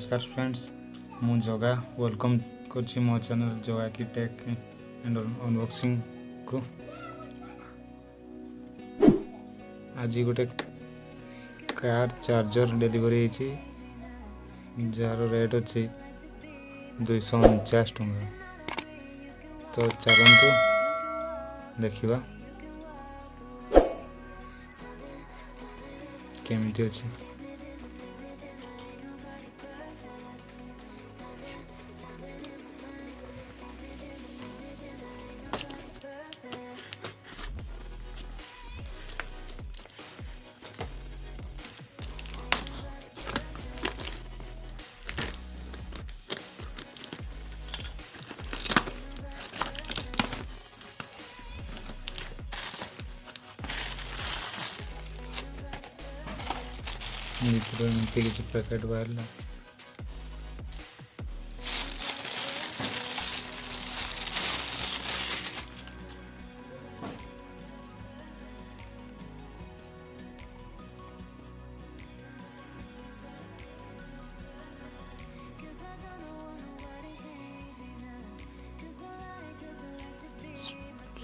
नमस्कार फ्रेंड्स मु जगा वेलकम करछि मो चैनल जगा की टेक एंड अनबॉक्सिंग को। आज गोटे कार चार्जर डिलीवरी होती जार रेट अच्छी 249 टंका। तो चलतु देखा केमिति अच्छी। मित्र किसी पैकेट बाहर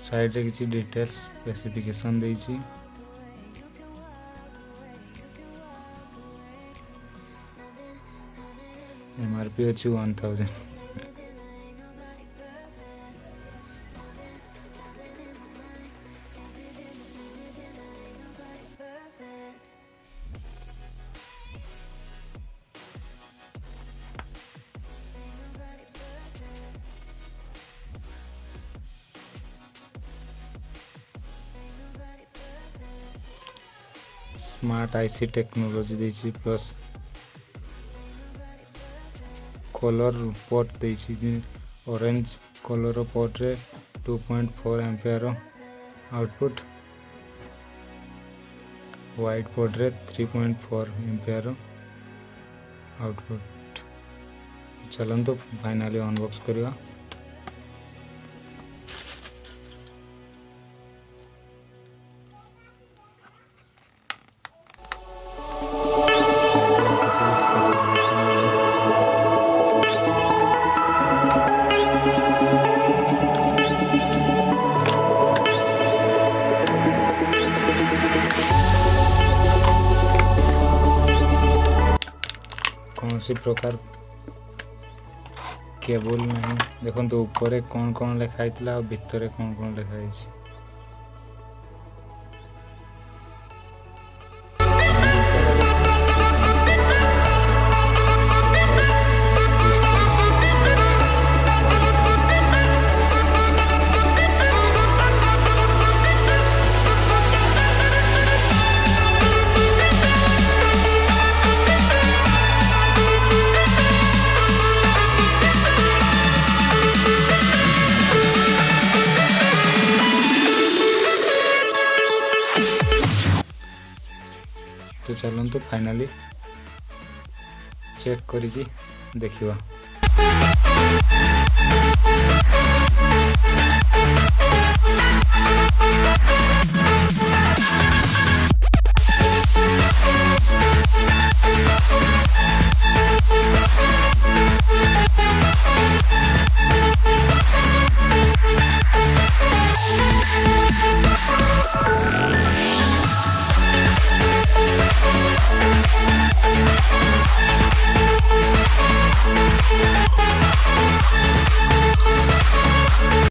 साइड रे किसी डिटेल्स स्पेसिफिकेशन देछि। MRP अच्छी 1000। स्मार्ट आईसी टेक्नोलॉजी देछि प्लस कलर पोर्ट देछि। ऑरेंज कलर पोर्ट रे 2.4 एम्पियर आउटपुट, व्हाइट पोर्ट रे 3.4 एम्पियर आउटपुट। चलंतु फाइनली अनबॉक्स करिवा। कौन सी प्रकार केबल नहीं देखो तो ऊपर कौन कौन लिखाई और भितर कौन कौन लिखाई। तो चलते फाइनली चेक करिकी देखिवा।